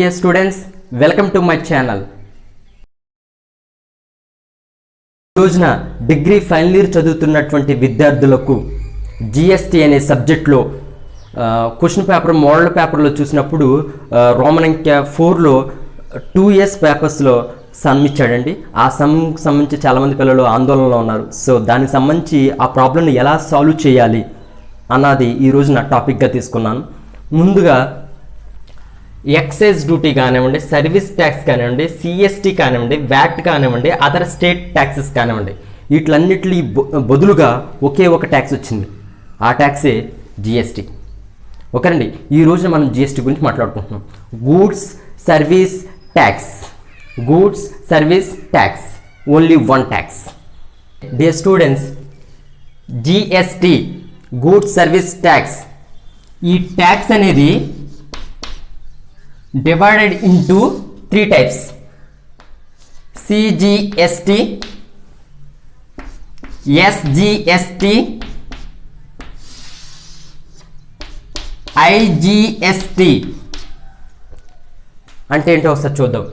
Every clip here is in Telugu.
Dear students, welcome to my channel. రోజున డిగ్రీ ఫైనల్ ఇయర్ చదువుతున్నటువంటి విద్యార్థులకు జిఎస్టీ అనే సబ్జెక్ట్లో క్వశ్చన్ పేపర్ మోడల్ పేపర్లో చూసినప్పుడు రోమన్ అంకె 4లో 2 ఇయర్స్ పేపర్స్లో సమ్ ఇచ్చాడండి. ఆ సమ్కి సంబంధించి చాలామంది పిల్లలు ఆందోళనలో ఉన్నారు. సో దానికి సంబంధించి ఆ ప్రాబ్లమ్ని ఎలా సాల్వ్ చేయాలి అన్నది ఈరోజు నా టాపిక్గా తీసుకున్నాను. ముందుగా ఎక్సైజ్ డ్యూటీ కానివ్వండి, సర్వీస్ ట్యాక్స్ కానివ్వండి, సిఎస్టీ కానివ్వండి, వ్యాట్ కానివ్వండి, అదర్ స్టేట్ ట్యాక్సెస్ కానివ్వండి, వీటిలన్నిటి బదులుగా ఒకే ఒక ట్యాక్స్ వచ్చింది. ఆ ట్యాక్సే జిఎస్టీ. ఓకేనండి, ఈ రోజున మనం జిఎస్టీ గురించి మాట్లాడుకుంటున్నాం. Goods service tax. Goods service tax, only one tax. Dear students, GST goods service tax, ఈ ట్యాక్స్ అనేది divided into 3 types: CGST, SGST, IGST. అంటే ఏంటో ఒకసారి చూద్దాం.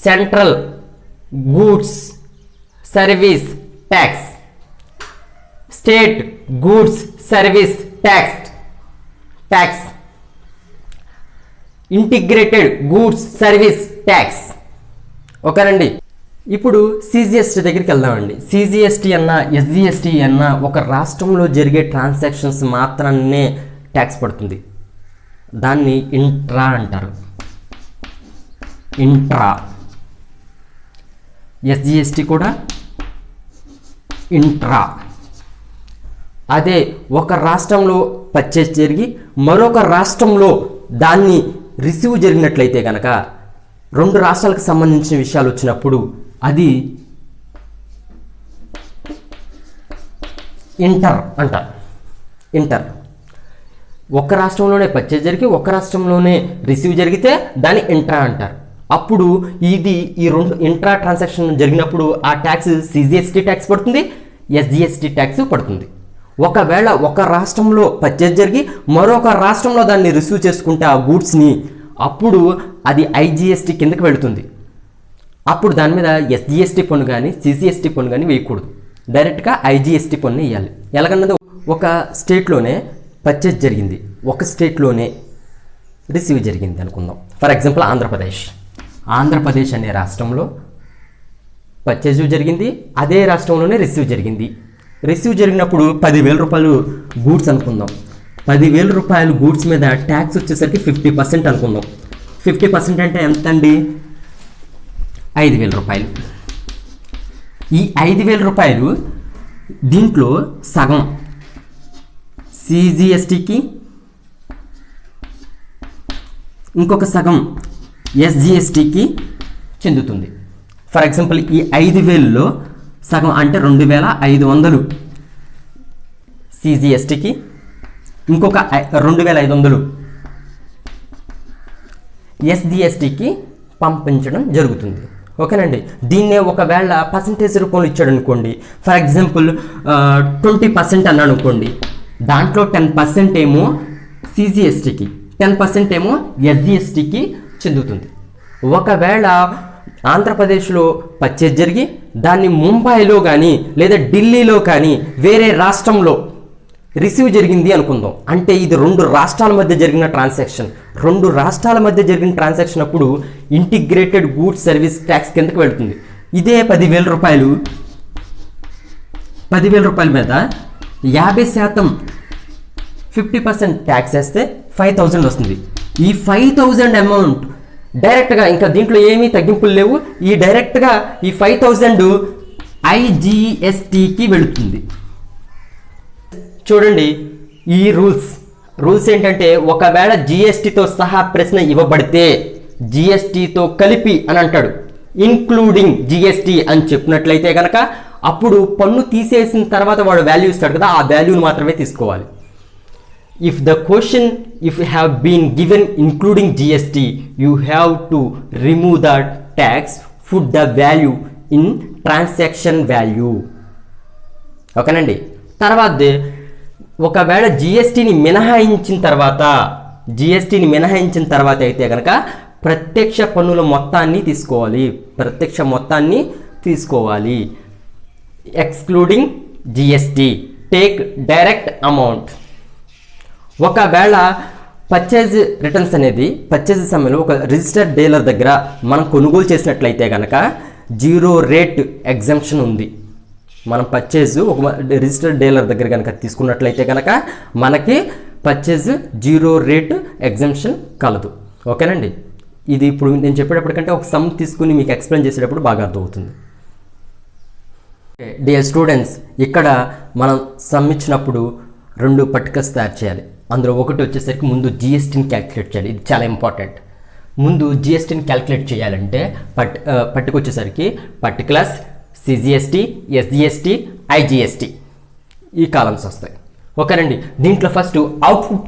Central goods service tax, state goods service tax, integrated goods service tax. ఓకేనండి, ఇప్పుడు సిజిఎస్టీ దగ్గరికి వెళ్దామండి. సిజిఎస్టీ అన్నా ఎస్జిఎస్టీ అన్నా ఒక రాష్ట్రంలో జరిగే ట్రాన్సాక్షన్స్ మాత్రాన్నే ట్యాక్స్ పడుతుంది. దాన్ని ఇంట్రా అంటారు. ఇంట్రా. ఎస్జిఎస్టీ కూడా ఇంట్రా. అదే ఒక రాష్ట్రంలో పర్చేస్ జరిగి మరొక రాష్ట్రంలో దాన్ని రిసీవ్ జరిగినట్లయితే కనుక, 2 రాష్ట్రాలకు సంబంధించిన విషయాలు వచ్చినప్పుడు అది ఇంటర్ అంటారు. ఇంటర్. ఒక రాష్ట్రంలోనే పర్చేజ్ జరిగి ఒక రాష్ట్రంలోనే రిసీవ్ జరిగితే దాన్ని ఇంట్రా అంటారు. అప్పుడు ఈ 2 ఇంట్రా ట్రాన్సాక్షన్ జరిగినప్పుడు ఆ ట్యాక్స్ సిజిఎస్టీ ట్యాక్స్ పడుతుంది, ఎస్జిఎస్టీ ట్యాక్స్ పడుతుంది. ఒకవేళ ఒక రాష్ట్రంలో పర్చేజ్ జరిగి మరొక రాష్ట్రంలో దాన్ని రిసీవ్ చేసుకుంటే ఆ గూడ్స్ని, అప్పుడు అది ఐజిఎస్టీ కిందకి వెళుతుంది. అప్పుడు దాని మీద ఎస్జిఎస్టీ పన్ను కానీ సిజిఎస్టీ పన్ను కానీ వేయకూడదు. డైరెక్ట్గా ఐజిఎస్టీ పన్ను వేయాలి. ఎలాగన్నది, ఒక స్టేట్లోనే పర్చేజ్ జరిగింది, ఒక స్టేట్లోనే రిసీవ్ జరిగింది అనుకుందాం. ఫర్ ఎగ్జాంపుల్ ఆంధ్రప్రదేశ్ అనే రాష్ట్రంలో పర్చేజ్ జరిగింది, అదే రాష్ట్రంలోనే రిసీవ్ జరిగింది. రిసీవ్ జరిగినప్పుడు 10,000 రూపాయలు గూడ్స్ అనుకుందాం. 10,000 రూపాయలు గూడ్స్ మీద ట్యాక్స్ వచ్చేసరికి 50% అనుకుందాం. 50% అంటే ఎంత అండి? 5,000 రూపాయలు. ఈ 5,000 రూపాయలు దీంట్లో సగం సిజిఎస్టీకి, ఇంకొక సగం ఎస్జిఎస్టీకి చెందుతుంది. ఫర్ ఎగ్జాంపుల్ ఈ 5,000లో సగం అంటే 2,500 సిజిఎస్టీకి, ఇంకొక 2,500 ఎస్జిఎస్టీకి పంపించడం జరుగుతుంది. ఓకేనండి, దీన్నే ఒకవేళ పర్సంటేజ్ రూపంలో ఇచ్చాడు అనుకోండి. ఫర్ ఎగ్జాంపుల్ 20% అన్నాడు అనుకోండి, దాంట్లో 10% ఏమో సిజిఎస్టీకి, 10% ఏమో ఎస్జిఎస్టీకి చెందుతుంది. ఒకవేళ ఆంధ్రప్రదేశ్లో పర్చేజ్ జరిగి దాన్ని ముంబైలో కానీ లేదా ఢిల్లీలో కానీ వేరే రాష్ట్రంలో రిసీవ్ జరిగింది అనుకుందాం. అంటే ఇది 2 రాష్ట్రాల మధ్య జరిగిన ట్రాన్సాక్షన్. 2 రాష్ట్రాల మధ్య జరిగిన ట్రాన్సాక్షన్ అప్పుడు ఇంటిగ్రేటెడ్ గూడ్స్ సర్వీస్ ట్యాక్స్ కిందకి వెళుతుంది. ఇదే 10,000 రూపాయలు, 10,000 రూపాయల మీద 50% 50% ట్యాక్స్ వేస్తే 5,000 వస్తుంది. ఈ 5,000 అమౌంట్ డైరెక్ట్గా, ఇంకా దీంట్లో ఏమీ తగ్గింపులు లేవు, ఈ డైరెక్ట్గా ఈ 5,000 ఐజిఎస్టీకి వెళుతుంది. చూడండి, ఈ రూల్స్ ఏంటంటే, ఒకవేళ జిఎస్టీతో సహా ప్రశ్న ఇవ్వబడితే జిఎస్టీతో కలిపి అని అంటాడు, ఇంక్లూడింగ్ జిఎస్టీ అని చెప్పినట్లయితే కనుక అప్పుడు పన్ను తీసేసిన తర్వాత వాడు వాల్యూ ఇస్తాడు కదా, ఆ వాల్యూని మాత్రమే తీసుకోవాలి. If the question have been given including GST, you have to remove the tax, put the value in transaction value. ఓకేనండి, తర్వాత ఒకవేళ జిఎస్టీని మినహాయించిన తర్వాత అయితే కనుక ప్రత్యక్ష పన్నుల మొత్తాన్ని తీసుకోవాలి. Excluding GST, take direct amount. ఒకవేళ పర్చేజ్ రిటర్న్స్ అనేది పర్చేజ్ సమయంలో ఒక రిజిస్టర్డ్ డీలర్ దగ్గర మనం కొనుగోలు చేసినట్లయితే కనుక 0 రేట్ ఎగ్జంప్షన్ ఉంది. మనం పర్చేజ్ ఒక రిజిస్టర్డ్ డీలర్ దగ్గర కనుక తీసుకున్నట్లయితే కనుక మనకి పర్చేజ్ 0 రేట్ ఎగ్జంప్షన్ కలదు. ఓకేనండి. ఇది ఇప్పుడు నేను చెప్పేటప్పటికంటే ఒక సమ్ తీసుకుని మీకు ఎక్స్ప్లెయిన్ చేసేటప్పుడు బాగా అర్థమవుతుంది. డియర్ స్టూడెంట్స్, ఇక్కడ మనం సమ్ ఇచ్చినప్పుడు 2 పర్టికల్స్ తయారు చేయాలి. అందులో ఒకటి వచ్చేసరికి ముందు జిఎస్టీని క్యాలిక్యులేట్ చేయాలి. ఇది చాలా ఇంపార్టెంట్. ముందు జిఎస్టీని క్యాలిక్యులేట్ చేయాలంటే పట్టుకు వచ్చేసరికి పర్టికులర్స్, సిజిఎస్టీ, ఎస్జిఎస్టీ, ఐజిఎస్టీ ఈ కాలమ్స్ వస్తాయి. ఓకేనండి. దీంట్లో ఫస్ట్ అవుట్పుట్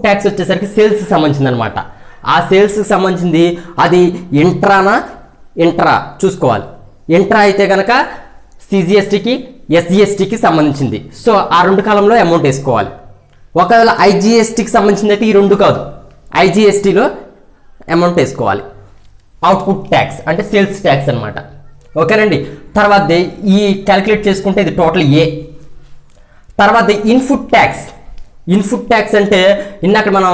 ట్యాక్స్ వచ్చేసరికి సేల్స్కి సంబంధించింది అనమాట. ఆ సేల్స్కి సంబంధించింది అది ఇంట్రా చూసుకోవాలి. ఇంట్రా అయితే కనుక సిజిఎస్టీకి, ఎస్జిఎస్టీకి సంబంధించింది. సో ఆ 2 కాలంలో అమౌంట్ వేసుకోవాలి. ఒకవేళ ఐజిఎస్టీకి సంబంధించింది అయితే ఈ 2 కాదు, ఐజిఎస్టీలో అమౌంట్ వేసుకోవాలి. అవుట్పుట్ ట్యాక్స్ అంటే సేల్స్ ట్యాక్స్ అనమాట. ఓకేనండి. తర్వాత ఈ క్యాలిక్యులేట్ చేసుకుంటే ఇది టోటల్ ఏ. తర్వాత ఇన్పుట్ ట్యాక్స్ అంటే ఇందాక మనం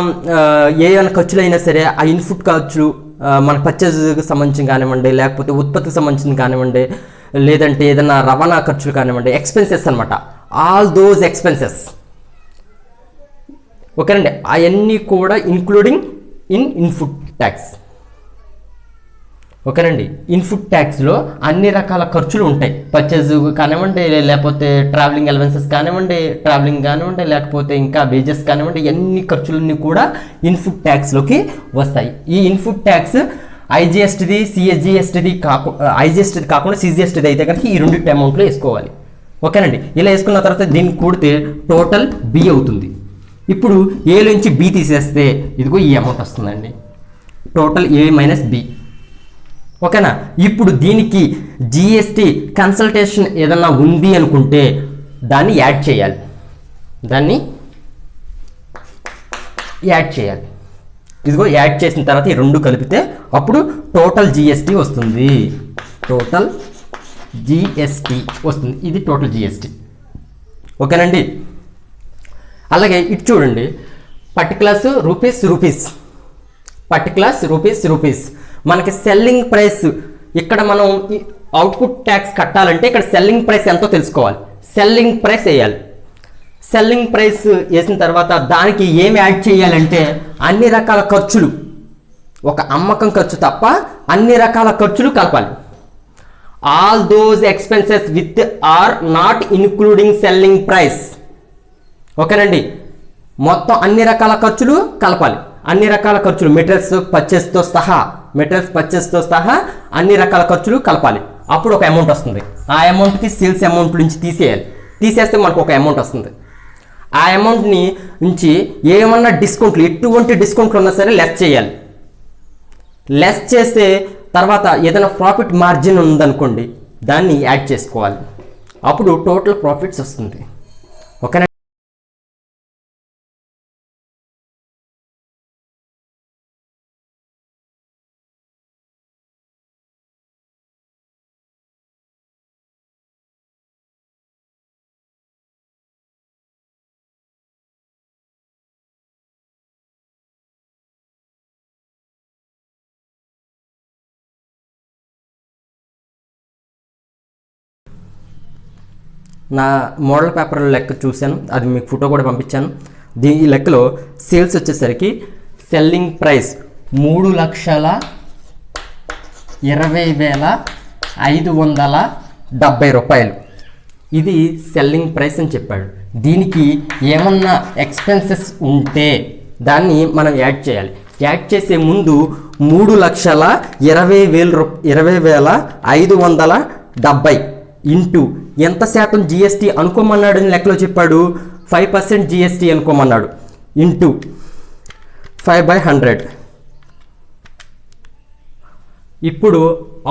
ఏమైనా ఖర్చులు అయినా సరే ఆ ఇన్పుట్ ఖర్చులు మన పర్చేజ్కి సంబంధించి కానివ్వండి, లేకపోతే ఉత్పత్తికి సంబంధించింది కానివ్వండి, లేదంటే ఏదైనా రవాణా ఖర్చులు కానివ్వండి, ఎక్స్పెన్సెస్ అనమాట. All those expenses. ఓకేనండి. అవన్నీ కూడా ఇంక్లూడింగ్ ఇన్పుట్ ట్యాక్స్. ఓకేనండి. ఇన్పుట్ ట్యాక్స్లో అన్ని రకాల ఖర్చులు ఉంటాయి. పర్చేజ్ కానివ్వండి, లేకపోతే ట్రావెలింగ్ అలవెన్సెస్ కానివ్వండి, లేకపోతే ఇంకా వేజెస్ కానివ్వండి, అన్ని ఖర్చులన్నీ కూడా ఇన్పుట్ ట్యాక్స్లోకి వస్తాయి. ఈ ఇన్పుట్ ట్యాక్స్ ఐజిఎస్టీది, సిఎస్జిఎస్టీది కాకుండా సిజిఎస్టీది అయితే కనుక ఈ 2 అమౌంట్లో వేసుకోవాలి. ఓకేనండి. ఇలా వేసుకున్న తర్వాత దీన్ని కూడితే టోటల్ బి అవుతుంది. ఇప్పుడు ఏ నుంచి బి తీసేస్తే ఇదిగో ఈ అమౌంట్ వస్తుందండి, టోటల్ ఏ మైనస్ బి. ఓకేనా. ఇప్పుడు దీనికి జిఎస్టీ కన్సల్టేషన్ ఏదన్నా ఉంది అనుకుంటే దాన్ని యాడ్ చేయాలి. ఇదిగో యాడ్ చేసిన తర్వాత ఈ 2 కలిపితే అప్పుడు టోటల్ జిఎస్టీ వస్తుంది. ఇది టోటల్ జిఎస్టీ. ఓకేనండి. అలాగే ఇటు చూడండి, పర్టికులర్స్ రూపీస్. మనకి సెల్లింగ్ ప్రైస్, ఇక్కడ మనం అవుట్పుట్ ట్యాక్స్ కట్టాలంటే ఇక్కడ సెల్లింగ్ ప్రైస్ ఎంతో తెలుసుకోవాలి. సెల్లింగ్ ప్రైస్ వేయాలి. సెల్లింగ్ ప్రైస్ వేసిన తర్వాత దానికి ఏమి యాడ్ చేయాలంటే అన్ని రకాల ఖర్చులు, ఒక అమ్మకం ఖర్చు తప్ప అన్ని రకాల ఖర్చులు కలపాలి. All those expenses with or not including selling price. ఓకేనండి. మొత్తం అన్ని రకాల ఖర్చులు కలపాలి. అన్ని రకాల ఖర్చులు మెటీరియల్స్ పర్చేస్తో సహా అన్ని రకాల ఖర్చులు కలపాలి. అప్పుడు ఒక అమౌంట్ వస్తుంది. ఆ అమౌంట్కి సేల్స్ అమౌంట్ నుంచి తీసేస్తే మనకు ఒక అమౌంట్ వస్తుంది. ఆ అమౌంట్ని నుంచి ఏమన్నా డిస్కౌంట్లు, ఎటువంటి డిస్కౌంట్లు ఉన్నా సరే లెస్ చేయాలి. లెస్ చేస్తే తర్వాత ఏదైనా ప్రాఫిట్ మార్జిన్ ఉందనుకోండి దాన్ని యాడ్ చేసుకోవాలి. అప్పుడు టోటల్ ప్రాఫిట్స్ వస్తుంది. ఓకేనా. నా మోడల్ పేపర్లో లెక్క చూశాను, అది మీకు ఫోటో కూడా పంపించాను. ఈ లెక్కలో సేల్స్ వచ్చేసరికి సెల్లింగ్ ప్రైస్ 3,20,570 రూపాయలు. ఇది సెల్లింగ్ ప్రైస్ అని చెప్పాడు. దీనికి ఏమన్నా ఎక్స్పెన్సెస్ ఉంటే దాన్ని మనం యాడ్ చేయాలి. యాడ్ చేసే ముందు 3,20,570 ఇంటూ ఎంత శాతం జిఎస్టీ అనుకోమన్నాడు అని లెక్కలో చెప్పాడు. 5% జిఎస్టీ అనుకోమన్నాడు. ఇంటూ 5/100. ఇప్పుడు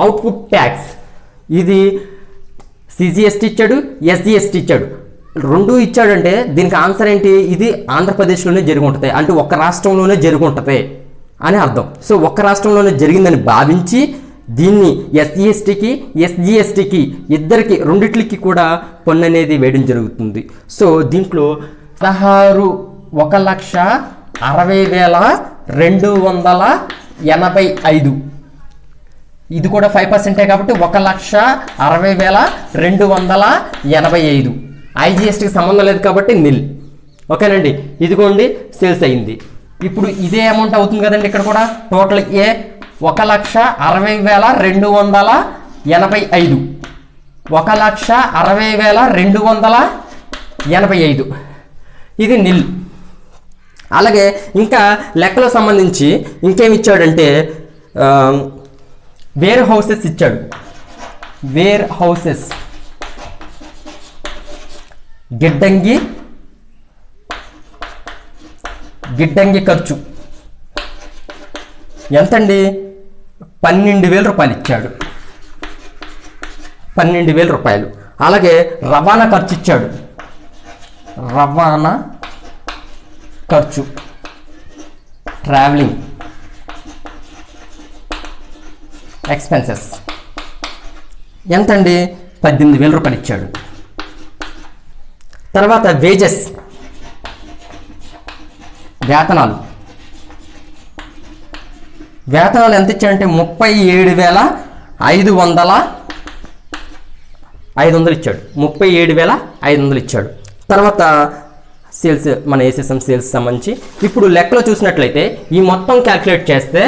అవుట్పుట్ ట్యాక్స్, ఇది సిజిఎస్టీ ఇచ్చాడు, ఎస్జిఎస్టీ ఇచ్చాడు, 2 ఇచ్చాడంటే దీనికి ఆన్సర్ ఏంటి? ఇది ఆంధ్రప్రదేశ్లోనే జరిగి ఉంటుంది, అంటే ఒక రాష్ట్రంలోనే జరిగి ఉంటుంది అని అర్థం. సో ఒక్క రాష్ట్రంలోనే జరిగిందని భావించి దీన్ని ఎస్సీ ఎస్టీకి ఎస్జిఎస్టీకి ఇద్దరికి రెండిట్లకి కూడా పన్ను అనేది వేయడం జరుగుతుంది. సో దీంట్లో 1,60,285 ఇది కూడా 5% కాబట్టి 1,60,285. ఐజిఎస్టీకి సంబంధం లేదు కాబట్టి నిల్. ఓకేనండి, ఇదిగోండి సేల్స్ అయింది. ఇప్పుడు ఇదే అమౌంట్ అవుతుంది కదండి ఇక్కడ కూడా టోటల్ 1,60,285. 1,60,285 ఇది నిల్. అలాగే ఇంకా లెక్కలో సంబంధించి ఇంకేమి ఇచ్చాడంటే వేర్ హౌసెస్ ఇచ్చాడు. వేర్ హౌసెస్ గిడ్డంగి ఖర్చు ఎంతండి? 12,000 రూపాయలు ఇచ్చాడు. 12,000 రూపాయలు. అలాగే రవాణా ఖర్చు ఇచ్చాడు. రవాణా ఖర్చు ట్రావెలింగ్ ఎక్స్పెన్సెస్ ఎంతండి? 18,000 రూపాయలు ఇచ్చాడు. తర్వాత వేజెస్ వేతనాలు ఎంత ఇచ్చాడంటే 37,500 ఇచ్చాడు. 37,500 ఇచ్చాడు. తర్వాత సేల్స్ మన ఏసీఎం సేల్స్ సంబంధించి ఇప్పుడు లెక్కలో చూసినట్లయితే ఈ మొత్తం క్యాల్కులేట్ చేస్తే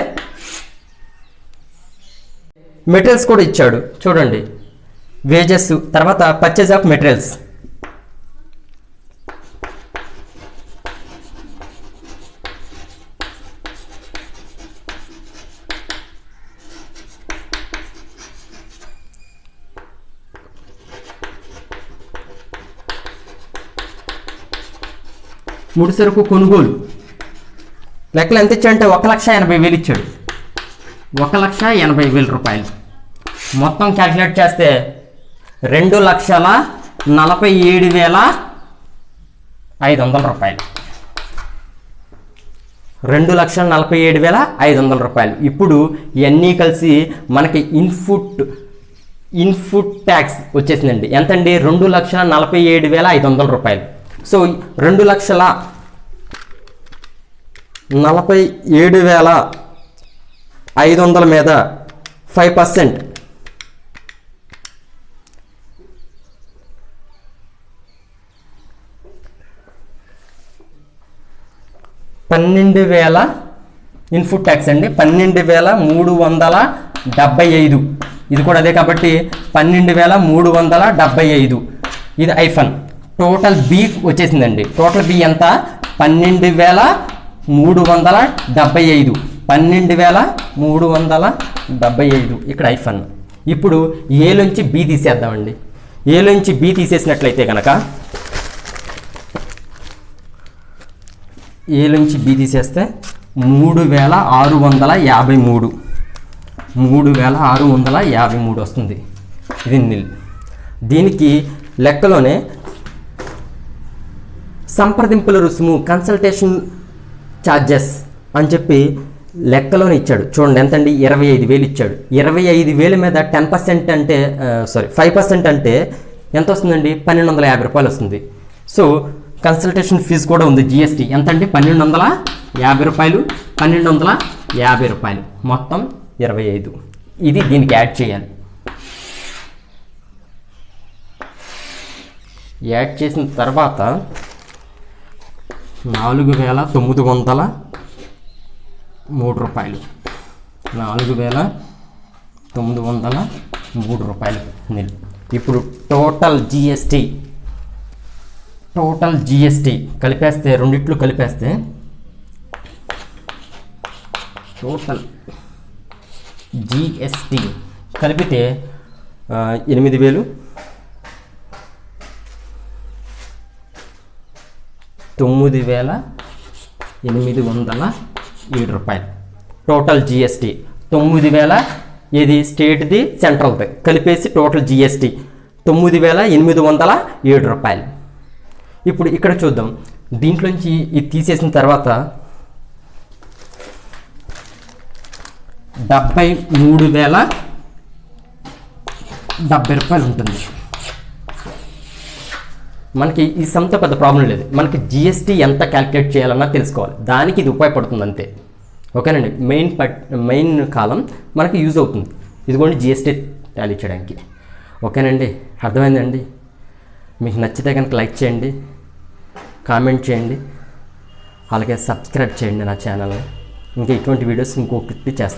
మెటీరియల్స్ కూడా ఇచ్చాడు చూడండి. వేజెస్ తర్వాత పర్చేజ్ ఆఫ్ మెటీరియల్స్ ముడి సరుకు కొనుగోలు లెక్కలు ఎంత ఇచ్చాడంటే 1,80,000 ఇచ్చాడు. 1,80,000 రూపాయలు. మొత్తం క్యాల్కులేట్ చేస్తే 2,47,500 రూపాయలు. 2,47,500 రూపాయలు. ఇప్పుడు ఇవన్నీ కలిసి మనకి ఇన్పుట్ ట్యాక్స్ వచ్చేసిందండి. ఎంతండి? 2,47,500 రూపాయలు. సో 2,47,500 మీద 5% 12,000 ఇన్పుట్ ట్యాక్స్ అండి. 12,375. ఇది కూడా అదే కాబట్టి 12,375. ఇది ఐఫన్. టోటల్ బి వచ్చేసిందండి. టోటల్ బి ఎంత? 12,375. 12,375 ఇక్కడ ఐఫన్. ఇప్పుడు ఏలోంచి బి తీసేద్దామండి. ఏలోంచి బి తీసేసినట్లయితే కనుక ఏలోంచి బి తీసేస్తే 3,653. 3,653 వస్తుంది. ఇది నిల్. దీనికి లెక్కలోనే సంప్రదింపుల రుసుము కన్సల్టేషన్ ఛార్జెస్ అని చెప్పి లెక్కలోనే ఇచ్చాడు. చూడండి ఎంతండి? 25,000 ఇచ్చాడు. 25,000 మీద 10% అంటే 5% అంటే ఎంత వస్తుందండి? 1,250 రూపాయలు వస్తుంది. సో కన్సల్టేషన్ ఫీజు కూడా ఉంది. జిఎస్టీ ఎంతండి? 1,250 రూపాయలు. 1,250 రూపాయలు మొత్తం 25. ఇది దీనికి యాడ్ చేయాలి. యాడ్ చేసిన తర్వాత 4,903 రూపాయలు. 4,903 రూపాయలు నిల్. ఇప్పుడు టోటల్ జిఎస్టీ కలిపేస్తే రెండిట్లు కలిపేస్తే టోటల్ జిఎస్టీ కలిపితే 8,000 9,807 రూపాయలు. Total GST 9,000. ఇది స్టేట్ది సెంట్రల్ది కలిపేసి టోటల్ జిఎస్టీ 9,807 రూపాయలు. ఇప్పుడు ఇక్కడ చూద్దాం. దీంట్లోంచి ఇది తీసేసిన తర్వాత రూపాయలు ఉంటుంది. మనకి ఈ సమ్తో పెద్ద ప్రాబ్లం లేదు. మనకి జిఎస్టీ ఎంత క్యాలిక్యులేట్ చేయాలన్నా తెలుసుకోవాలి, దానికి ఇది ఉపయోగపడుతుంది అంతే. ఓకేనండి, మెయిన్ కాలం మనకి యూజ్ అవుతుంది ఇదిగోండి జిఎస్టీ టాలీ చేయడానికి. ఓకేనండి, అర్థమైందండి. మీకు నచ్చితే కనుక లైక్ చేయండి, కామెంట్ చేయండి, అలాగే సబ్స్క్రైబ్ చేయండి నా ఛానల్ని. ఇంకా ఇటువంటి వీడియోస్ ఇంకొకటి చేస్తాను.